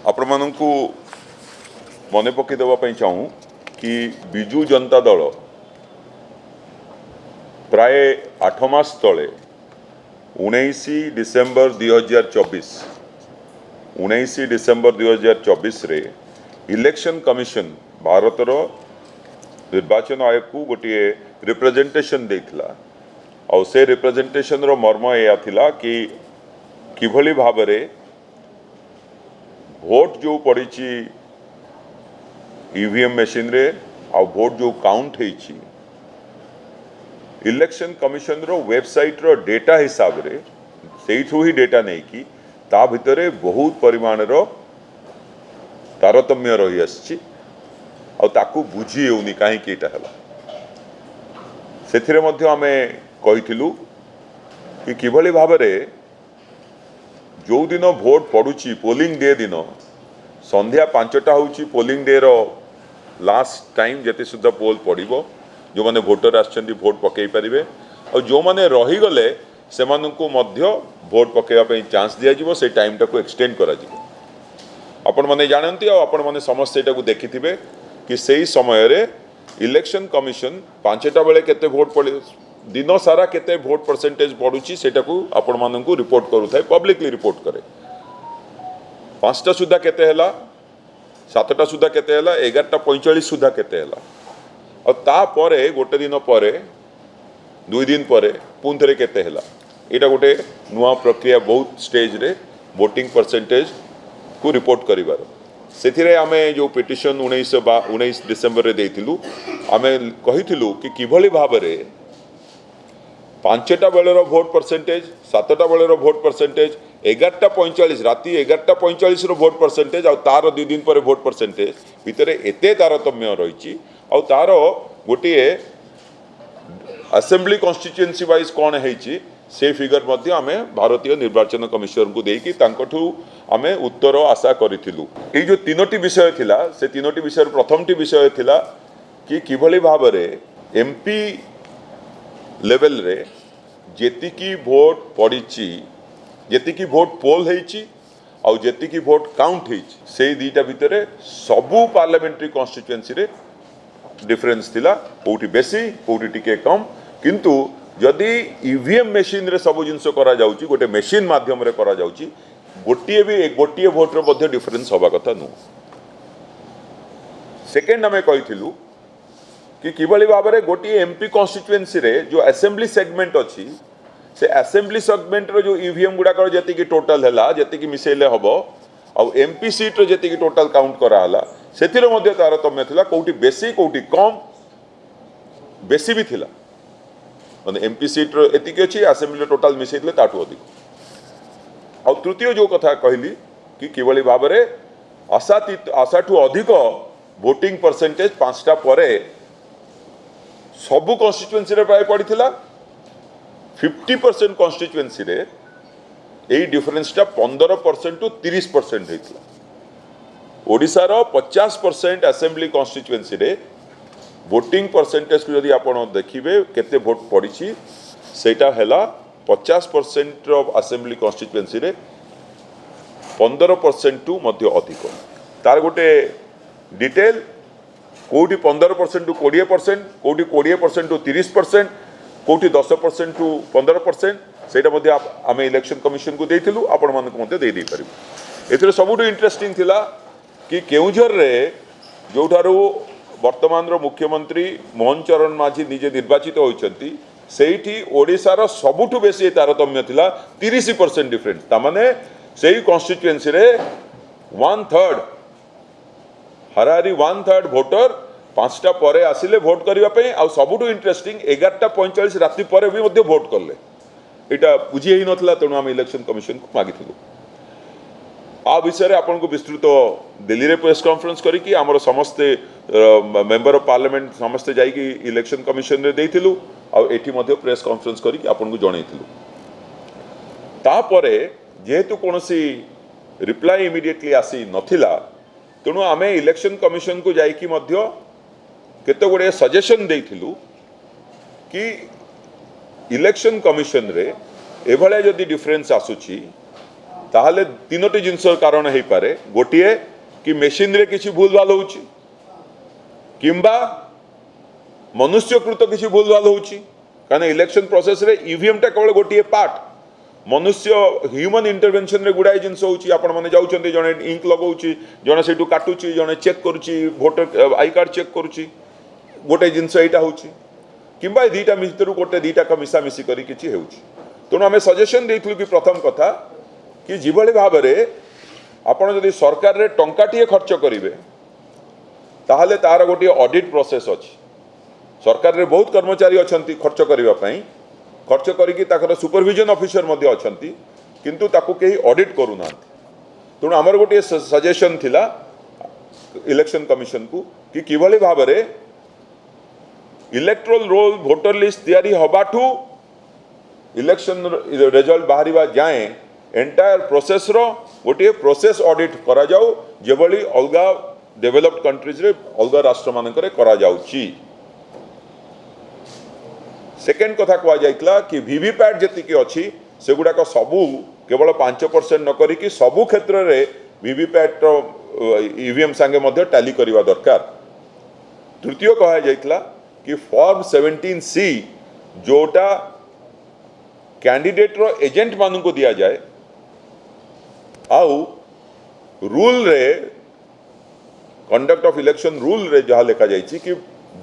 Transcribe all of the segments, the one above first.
आपको मन पकई देवाई चाहूँ कि विजु जनता दल प्राय 8 मास तले 19 डिसेम्बर 2024 रे इलेक्शन कमिशन भारतर निर्वाचन आयोग को गोटे रिप्रेजेंटेशन देथिला और से रिप्रेजेंटेशन रो मर्म या थिला कि किभली भाव रे भोट जो पड़ी ईवीएम मशीन रे आ भोट जो काउंट होईची इलेक्शन कमिशन रो वेबसाइट रो डेटा हिसाब रे सेइठू ही डेटा नहीं कि ता भितरे बहुत परिमाण रो तारतम्य रही आछि और ताकू बुझी हेउनी काहे कि एटा हला सेथिरे मध्ये आमे कहिथिलु कि किभली भाव रे जो दिन भोट पड़ुची पोलिंग डे दिन संध्या 5टा होची पोलिंग डे रो लास्ट टाइम जेते सुद्धा पोल पड़िबो जो माने वोटर आछंती भोट पकई पारिबे और जो माने रही गले से माननकु मध्य भोट पकेवा पे चांस दिया जिवो से टाइम टाको एक्सटेंड करा जिवो आपण माने जानंती और आपण माने समस्त एटा को देखिथिबे कि सेही समय रे इलेक्शन कमिशन 5टा बेले केते भोट पड़े दिन सारा केते भोट परसेंटेज पड़ुची सेटा को आपण माननकु रिपोर्ट करू थाए पब्लिकली रिपोर्ट करे 5टा सुद्धा केते हला 7टा सुद्धा केते हला 11:45 सुद्धा केते हला और ता परे गोटे दिन परे 2 दिन परे पुन थरे केते हला एटा गोटे नुआ प्रक्रिया बहुत स्टेज रे वोटिंग परसेंटेज को रिपोर्ट करिवार सेथिरे आमे जो पिटिशन 19 डिसेम्बर रे देथिलु आमे कहिथिलु कि किभली भाव रे 5टा बेलर भोट परसेंटेज 7टा बेलर भोट परसेंटेज 11:45 राति 11:45 रो भोट परसेंटेज और तार 2 दिन पर भोट परसेंटेज भितरे एते तारतम्य रही और तार गोटे असेंबली कॉन्स्टिट्यूएंसी वाइज कौन है से फिगर मध्य आमे भारतीय निर्वाचन कमिशन को देकी तांकठू आमे उत्तर आशा करिथिलु ए जो तीनोटी विषय थिला से तीनोटी विषय प्रथमटी विषय थिला कि किभली भाव रे एमपी लेवल रे जेतिकी भोट पड़ीची जेतिकी भोट पोल हेची और जेतिकी भोट काउंट हेची से दीटा भितरे सबु पार्लियामेंट्री कॉन्स्टिट्यूएंसी रे डिफरेंस थिला कोठी बेसी कोठी टिके कम किंतु जदि ईवीएम मशीन रे सब जिनस करा जाउची गोटे मशीन माध्यम रे करा जाउची गोटिए भोट रे मध्ये डिफरेंस होबा कथा नु सेकंड हमें कहिथिलु कि किभली भाव रे गोटिए एमपी कॉन्स्टिट्यूएंसी रे जो असेंबली सेगमेंट अछि से असेंबली सेगमेंट रो जो ईवीएम गुडा कर जति की टोटल हैला जति की मिसेले हबो और एमपी सीट रो जति की टोटल काउंट करा हला सेथिरे मध्ये तारतम्य थिला कोठी बेसी कोठी कम बेसी भी थिला माने एमपी सीट रो एतिकी अछि असेंबली टोटल मिसेइले ताटू अधिक और तृतीय जो कथा कहली कि किभली भाव रे आशाठू अधिक वोटिंग परसेंटेज 5टा परे सबु कॉन्स्टिट्यूएंसी रे प्राय पड़ीथिला 50% कॉन्स्टिट्यूएंसी रे एई डिफरेंस टा 15% टू 30% हेतिला ओडिसा रो 50% असेंबली कॉन्स्टिट्यूएंसी रे वोटिंग परसेंटेज को यदि आपण देखिबे केते वोट पड़ीची सेटा हैला 50% रो असेंबली कॉन्स्टिट्यूएंसी रे 15% टू मध्य अधिक तार गोटे डिटेल कोठी 15% टू 20% कोठी 20% टू 30% कोठी 10% टू 15% सेटा मध्ये आमे इलेक्शन कमिशन को देथिलु आपण मन को मध्ये दे दे परिबो एथरे सबुटो इंटरेस्टिंग थिला कि केउझर रे जोठारू वर्तमान रो मुख्यमंत्री मोहन चरण माझी निजे निर्वाचित होइचंती सेठी ओडिसा रो सबुटु बेसी तारतम्य थिला 30% डिफरेंस ता माने सेही कॉन्स्टिट्यूएंसी रे 1/3 हरारी 1/3 वोटर 5टा परे आसिले वोट करिवा पे आ सबुटु इंटरेस्टिंग 11:45 राति परे भी मध्ये वोट करले एटा बुझी हेई नथला तणु हम इलेक्शन कमिशन को मागिथिलु आ विषय आपन को विस्तृत दिल्ली रे प्रेस कॉन्फ्रेंस करी कि हमर समस्त मेंबर ऑफ पार्लियामेंट समस्त जाई कि इलेक्शन कमिशन रे देथिलु आ एठी मध्ये प्रेस कॉन्फ्रेंस करी कि आपन को जणैथिलु ता परे जेहेतु कोनोसी रिप्लाई इमिडिएटली आसी नथिला तणु आमे इलेक्शन कमिशन को जाई कि मध्ये केते गुडे सजेशन देथिलु कि इलेक्शन कमिशन रे एभले जदि डिफरेंस आसुची ताहले तीनोटी जिनस कारण हो पारे गोटे कि मेसीन रे किसी भूल भाल हो किंबा मनुष्यकृत किसी भूल भाल हो कारण इलेक्शन प्रोसेस रे ईवीएम टा केवल गोटे पार्ट मनुष्य ह्यूमन इंटरवेंशन रे गुड़ाए जिनस होची आपण माने जाउछन्ती जने इंक लगाउची जने सेटू काटुची जने चेक करूची वोटर आई कार्ड चेक करूची गोटे जिनस एटा होची किंबा दीटा मित्रु गोटे दीटा का मिसा मिसी करी किछि हेउची तेणु आम सजेसन देइथलु कि प्रथम कथा कि जिभଳି भाबरे आपण जदि सरकार रे टंकाटिए खर्च करिवे ताहले तार गोटे ऑडिट प्रोसेस अछि सरकार रे बहुत कर्मचारी अछंती खर्च करिवा पई खर्च करिकि ताकर सुपरविजन ऑफिसर मध्ये अछंती किंतु ताकू केही ऑडिट करू नांती तेणु हमर गोटे सजेशन थिला इलेक्शन कमिशन को कि किभଳି भाबरे इलेक्ट्रोल रोल वोटर लिस्ट तैयारी हबाठू इलेक्शन रिजल्ट बाहरिबा जाए एंटायर प्रोसेस रो गोटे प्रोसेस ऑडिट करा जाऊ जेभଳି अलगा डेवलप्ड कंट्रीज रे अलगा राष्ट्र मानकरे करा जाउची सेकेंड कथा कह जाइतला कि वीवीपैट जेतिकी अछि सेगुडा सबू केवल 5% न करिकि सबू क्षेत्र रे वीवीपैट रो ईवीएम संगे मध्ये टैली करिवा दरकार तृतीय कह जाइतला कि फॉर्म 17C जोटा कैंडिडेट रो एजेंट मानू को दिया जाए आउ रूल रे कंडक्ट ऑफ इलेक्शन रूल रे जहाँ लिखा जाइछि कि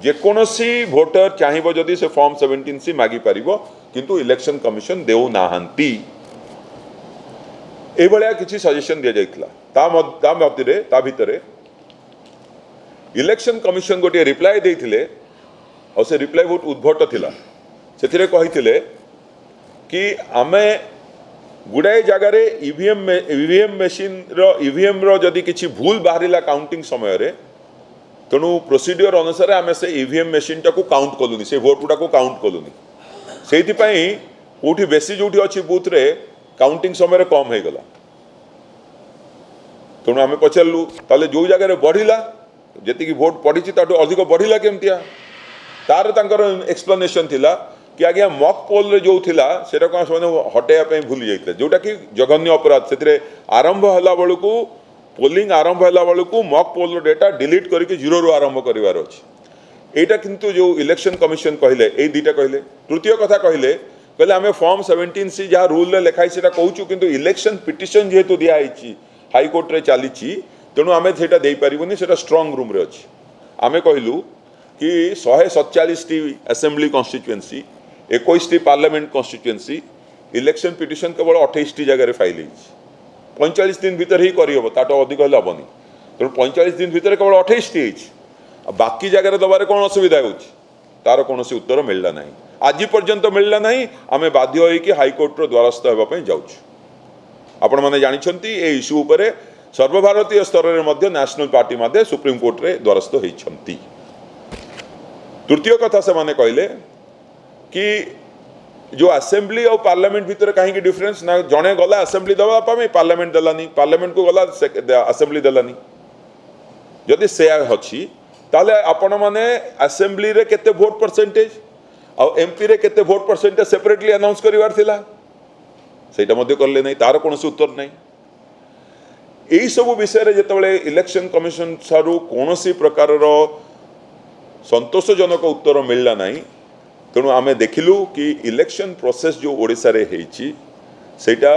जेकोसी भोटर चाहिए जदि से फॉर्म 17C मागी पारिबो किंतु इलेक्शन कमिशन देउ नाहंती ए भलिया किछि सजेशन दिया जाइतला ता भितरे इलेक्शन कमिशन गोटे रिप्लाई देइथिले और से रिप्लाई बहुत उद्भट थिला सेथिरे कहिथिले कि आमे गुड़ाए जगार ईवीएम मेसीन ईवीएम जदि किछि भूल बाहरिला काउंटिंग समय रे तेणु प्रोसीडियर अनुसार आम से ईवीएम मेसीन टाको काउंट कलुनी से भोट गुड़ा को काउंट कलुनी से कौटी बेसी जो अच्छी बूथ रे काउंटिंग समय कम हो गला तेणु आम पचारू ताले जो जगह बढ़िला जी भोट पड़ी अधिक बढ़िला केमतिया तार तांकर एक्सप्लेनेशन थिला कि आज्ञा मॉक पोल रे जो थिला सेटा कौन से हटाइबा भूली जाइते जोटा कि जघन्य अपराध से आरंभ होला बेलू पोलिंग आरंभ होला बेलू मॉक पोल डेटा डिलीट करके जीरो रु आरंभ करिवार अछि एटा किंतु जो इलेक्शन कमिशन कहले ए दीटा कहले तृतीय कथा कहले आमे फॉर्म 17C जहाँ रूल रे लिखाई सेटा कहूचु किंतु इलेक्शन पिटिशन जेहेतु दिया आइछि हाई कोर्ट रे चलीछि तेणु आमे सेटा देई परिबोनी सेटा स्ट्रांग रूम रे अछि आमे कहलु कि 147 T assembly constituency 21 T parliament constituency election petition केवल 28 टी जगह फाइल होइछि 45 दिन भीतर ही करहब ताटो अधिक हेले हेबनी तेणु 45 दिन भीतर केवल 28 टी होइछि बाकी जगह दबारे कौन असुविधा होछि तार कौन उत्तर मिलला नहीं आज पर्यंत मिलला नहीं आमे बाध्य होई कि हाईकोर्ट रो द्वारस्थ हेबा पई जाउछु आपण माने जानिछंती ए इश्यू उपरे सर्वभारतीय स्तर रे मध्य नेशनल पार्टी मध्य सुप्रीम कोर्ट रे द्वारस्थ होइछंती तृतीय कथा से माने कहले कि जो असेंबली और पार्लियामेंट भीतर कहीं डिफरेंस ना जड़े गला असेंबली दवा पार्लियामेंट देलानी पार्लियामेंट को गला असेंबली देलानी जदि से अच्छी ताले आपण माने असेंबली रे केते वोट परसेंटेज और एमपी रे केते वोट परसेंटेज सेपरेटली अनाउंस करिवार थिला सेटा मध्ये करले नहीं तार कोनोसी उत्तर नहीं एही सब विषय रे जेतेबेले इलेक्शन कमिशन सारू कोनोसी प्रकार रो संतोषजनक उत्तर मिलला नहीं तेणु आमे देखिलु कि इलेक्शन प्रोसेस जो ओडिसा रे हेछि सेटा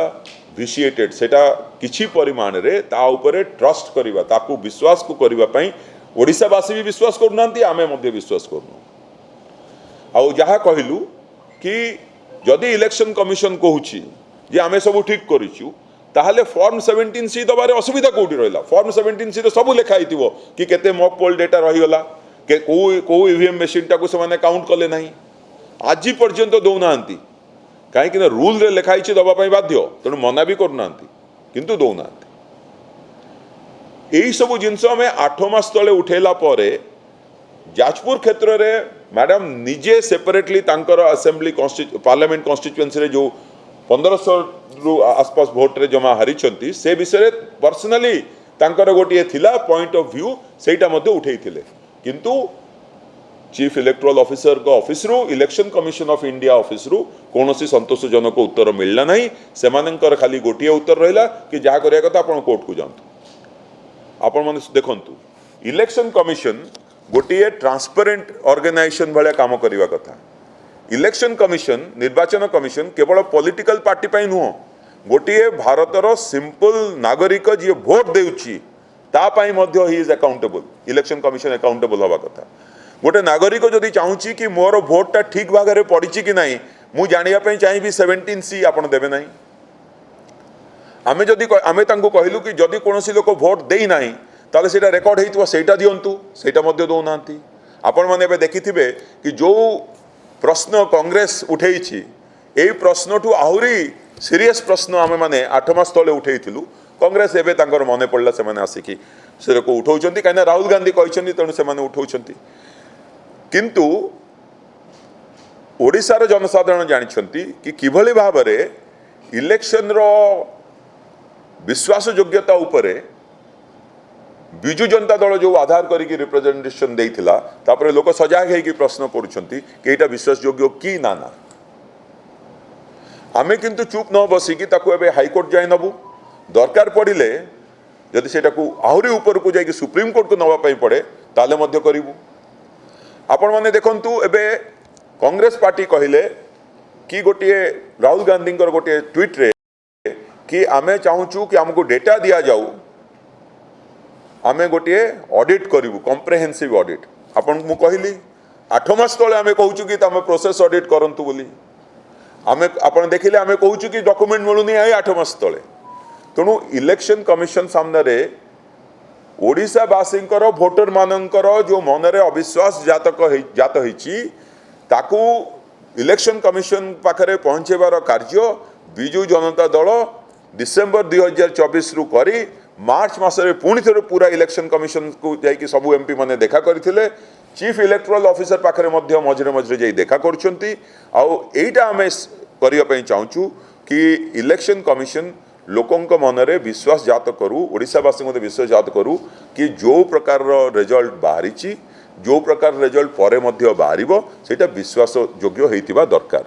विशिएटेड सेटा किछि परिमाण रे ता ऊपर ट्रस्ट करिवा ताकू विश्वास को करिवा पई ओडिसावासी भी विश्वास करूनांती आमे मध्ये विश्वास करूनु आउ जहा कहिलु कि जदि इलेक्शन कमिशन कहूछि जे आमे सब ठीक करिछु ताहले फॉर्म 17C दबारे असुविधा कोठी रहला फॉर्म 17C रे सब लिखा हितिबो कि केते मॉक पोल डेटा रही गला के को ईवीएम मशीन टाको से माने काउंट कले नहीं आज पर्यंत दौनांती कहीं रूल रे लिखाई दवाई बाध्य तेणु मना भी करना किंतु दौना यही सब जिनस आम 8 मास तले उठेला परे जाजपुर क्षेत्र रे मैडम निजे सेपरेटली तांकर असेंबली पार्लियामेंट कॉन्स्टिट्यूएंसी रे जो 1500 रु आसपास भोट रे जमा हारी से विषय पर्सनली तांकर गोटे थिला पॉइंट ऑफ व्यू सेटा मध्ये उठेइथिले किंतु चीफ इलेक्टोरल ऑफिसर को ऑफिस रु election commission of India office रु कौन संतोषजनक उत्तर मिलला नहीं से खाली गोटे उत्तर रहा कि जहाँ करिया कथा आपण कोर्ट को जातु आपण मैंने देखंतु इलेक्शन कमिशन गोटे ट्रांसपेरेंट ऑर्गेनाइजेशन भाया काम करने कथा इलेक्शन कमिशन निर्वाचन कमिशन केवल पॉलिटिकल पार्टी पाई नुह गोटे भारतर सिंपल नागरिक जी भोट देउची तापाई मध्य he is accountable election commission accountable हवा कथा गोटे नागरिक जदि चाहूँगी कि मोर भोटा ठीक भाग में पड़ी कि ना मु जानापी चाहिए 17C आप देवे ना आम जदि आम कहलु कि जदि कौन लोक भोट देना ताले सेटा रेकर्ड होता सेटा दिंतु सेटा दौना आपण मैंने देखिथे कि जो प्रश्न कांग्रेस उठे यही प्रश्न ठू आहरी सीरीयस प्रश्न आम मैंने 8 मास तले उठेलु कांग्रेस एवं मन पड़ा से आसिकी से उठाऊँ कहीं राहुल गांधी कहते तेणु से उठाऊँ किंतु ओडिशार जनसाधारण जानते कि किभली भाव में इलेक्शन रो विश्वास योग्यता उपरे बिजु जनता दल जो आधार करिक रिप्रेजेंटेशन देइथिला तापरे लोक सजाग है कि प्रश्न करुछंती कि एटा विश्वास योग्य कि ना ना आमे किंतु चुप न बसिकी ताको एबे हाईकोर्ट जाय नबु दरकार पड़िले जदि सेटा को आहुरी ऊपर को जाय कि सुप्रीम कोर्ट को नवा पई पड़े ताले मध्य करिवु आपण माने देखंतु एबे कांग्रेस पार्टी कहले कि गोटे राहुल गांधी गोटे ट्वीट रे कि आमे चाहूचु कि हमको डेटा दिया जाऊ आमे गोटे ऑडिट करिवु कॉम्प्रिहेंसिव ऑडिट आपण मु कहली 8 मास तले आमे कहूचु कि तमे प्रोसेस ऑडिट करंतु बोली आमे आपण देखिले आमे कहूचु कि डॉक्यूमेंट मिलुनी आए 8 मास तले तेणु इलेक्शन कमिशन सामने रे ओडिशा बासींकर भोटर मानकर जो मनरे अविश्वास जात होईची ताकू इलेक्शन कमिशन पाखरे पहुंचेबार कार्य बिजु जनता दल डिसेंबर 2024 रु करी मार्च मासरे पुणी थे पूरा इलेक्शन कमिशन को जाइए सबू एमपी माने देखा करथिले चीफ इलेक्टोरल ऑफिसर पाखरे मध्य मझिरे मझिरे जाई देखा करछंती आउ एटा आमे करिया पई चाहूचु कि इलेक्शन कमिशन लोकंक मनरे विश्वास जात करू ओडिशावासी मध्य विश्वास जात करू कि जो प्रकार रिजल्ट बाहरी जो प्रकार रिजल्ट परे मध्य बाहरिबो सेटा विश्वास योग्य हेतिबा दरकार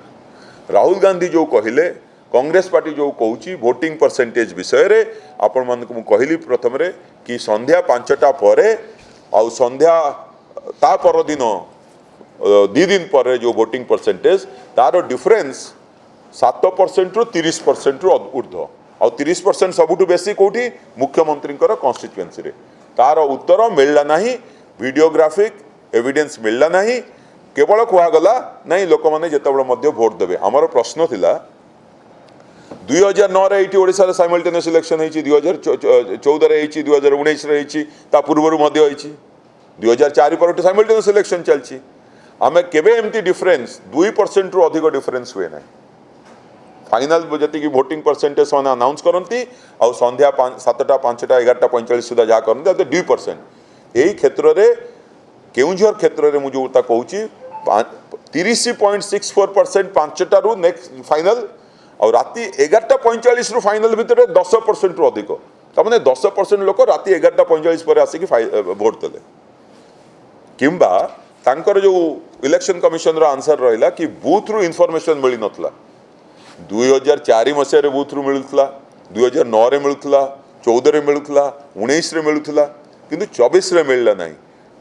राहुल गांधी जो कहिले कांग्रेस पार्टी जो कहूँ वोटिंग परसेंटेज विषय रे आपण मान को कहली प्रथम रे कि संध्या 5टा परे आउ संध्या ता पर दिन 2 दिन पर जो वोटिंग परसेंटेज तार डिफरेंस 7% रु 30% रु ऊर्ध्व आ 30% सबुठु बेसी कोठी मुख्यमंत्री कन्स्टिट्युएंसी रे तार उत्तर मिलला नहीं वीडियोग्राफिक एविडेंस मिलला नहीं केवल कहगला नहीं लोक मैंने जितेबाला मध्य भोट देवे आमर प्रश्न थिला 2009 रे ओडिशा साइमल्टेनियस इलेक्शन होती 2014 रे 2019 रे ता पूर्वर 2004 पर साइमल्टेनियस इलेक्शन चलती आम केवे एमती डिफरेंस 2% रु अधिक डिफरेंस हुए ना फाइनाल जी वोटिंग परसेंटेज मैंने अनाउंस करती आ संध्या 7टा 5टा 11टा 45 सुधा जहाँ करते 2% यही क्षेत्र में केउझर क्षेत्र में मुझे कहूँ 30.64% 5टा रु नेक्स्ट फाइनल और राति 11:45 रु फाइनल भितर 10% रु अधिक तमाने 10% लोक राति 11:45 पर आसिक भोट देले किंबा तांकर जो इलेक्शन कमिशन रो आंसर रहिला कि बूथ रु इन्फॉर्मेशन मिली नथला 2004 मसीह बूथ रु मिलुथला 2009 रे मिलुथला 14 रे मिलुथला 19 रे मिलुथला किंतु 24 रे मिलला नहीं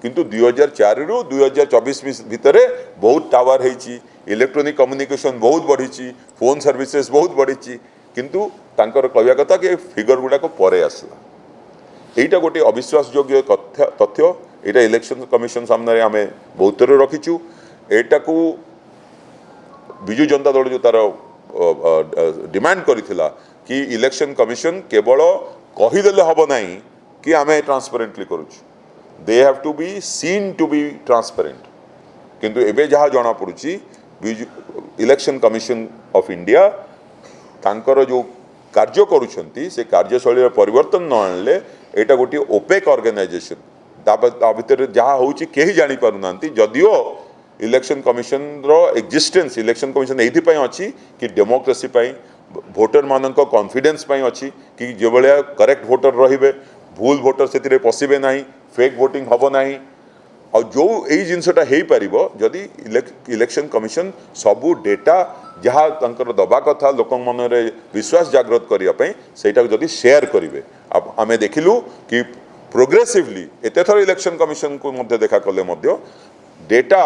किंतु 2004 रु 2024 भितर बहुत टावर होईची इलेक्ट्रॉनिक कम्युनिकेशन बहुत बढ़ी फोन सर्विसेज बहुत बढ़ी किंतु तांकर कहवा कथा कि फिगर गुड़ाक परे आसला यहीटा गोटे अविश्वास योग्य तथ्य यहाँ इलेक्शन कमिशन सामने आम बहुत थर रखीचु एटा को बिजु जनता दल जो तार डिमांड करथिला कि इलेक्शन कमिशन केवल कहीदेले हम ना कि आम ट्रांसपेरेंटली करुछु they have to be seen to be transparent किंतु एबे जहाँ जना पड़ुची इलेक्शन कमिशन ऑफ इंडिया तांकर जो कार्य करुछंती से कार्यशैली परिवर्तन न आनले एटा गोटे ओपेक ऑर्गेनाइजेशन भितर जहाँ होची केही जानी पारुना जदियो इलेक्शन कमिशन रो एक्जिस्टेंस इलेक्शन कमिशन एथि अच्छी कि डेमोक्रेसी भोटर मान कॉन्फिडेंस अच्छी कि जो भाया करेक्ट भोटर रे भूल भोटर से पशिबे ना फेक वोटिंग हम ना और जो यही जिनसटा हो पार जदि इलेक्शन कमिशन सबू डेटा जहाँ तंकर दबा कथा लोक मन विश्वास जागृत करने से जदि शेयर करेंगे अब आम देखिलु कि प्रोग्रेसिवली एते थर इलेक्शन कमिशन को मध्य देखा कले मध्य डेटा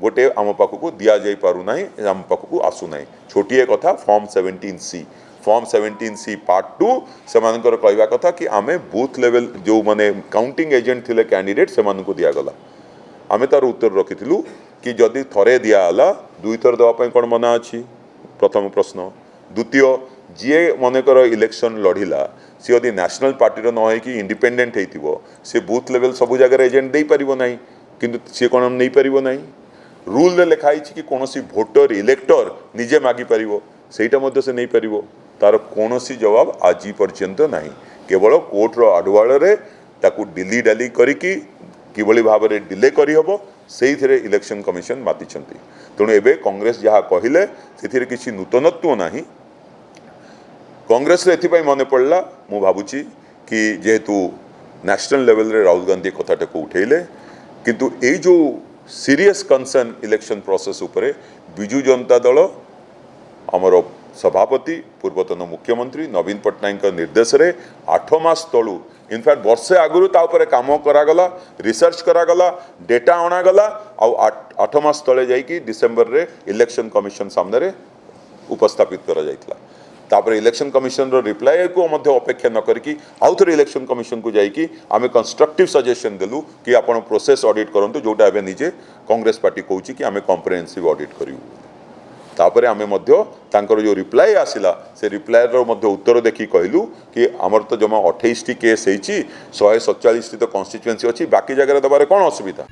गोटे आम पाखक दि जा पारना आम पाखक आसुना छोटिए कथा फॉर्म 17C पार्ट 2 से कहवा कथा कि आमे बूथ लेवल जो माने काउंटिंग एजेंट थिले कैंडिडेट से दिगला आमे तार उत्तर रखिलु कि जदि थरे दिगला दुई थर देवाई कौन मना अच्छी प्रथम प्रश्न द्वितीय जी मनकर इलेक्शन लड़िला सी यदि नेशनल पार्टी न हो कि इंडिपेंडेंट हो सी बूथ लेवल सब जगह एजेंट दे पारिबो नाही किंतु सी कौन नहीं पारिबो नाही रूल रे लिखाई कि कौन भोटर इलेक्टर निजे मागी पारिबो सेटा मध्य से नहीं पारिबो तार कौन जवाब आज पर्यंत नहीं केवल कोर्टर आडुआड़े ताकू डिली डाली करिकी किभली भाव में डिले करहब से इलेक्शन कमिशन माति तेणु एबे कांग्रेस जहाँ कहले से किसी नूतनत्व नहीं कांग्रेस एथपाई मन पड़ा मु भावुची कि जेहेतु नेशनल लेवल रे राहुल गांधी कथाटा को उठेले किंतु ये जो सीरियस कंसर्न इलेक्शन प्रोसेस उपरे बिजु जनता दल आमर सभापति पूर्वतन मुख्यमंत्री नवीन पट्टनायक निर्देश रे 8 मास तलू इनफैक्ट वर्षे आगुरी ताऊपर काम करागला रिसर्च करागला डेटा अणागला आउ 8 मास तले जाइकी डिसेंबर रे इलेक्शन कमिशन सामने रे उपस्थापित करा जाइतला तापर इलेक्शन कमिशन रो रिप्लाई को मध्य अपेक्षा न करके आउ थे इलेक्शन कमिशन को जाइकी आमे कंस्ट्रक्टिव सजेशन देलु कि आपण प्रोसेस ऑडिट करंतु जोटा एबे निजे कांग्रेस पार्टी कहूची कि आमे कॉम्प्रिहेंसिव ऑडिट करिवु तापरे आमे मध्य तांकर जो रिप्लाई आसिला से रिप्लाई रो मध्य उत्तर देखि कहलु कि आमर तो जमा 28 टी केस हेची 147 टी तो कॉन्स्टिट्यूएंसी अछि बाकी जगह दबारे कोन असुविधा।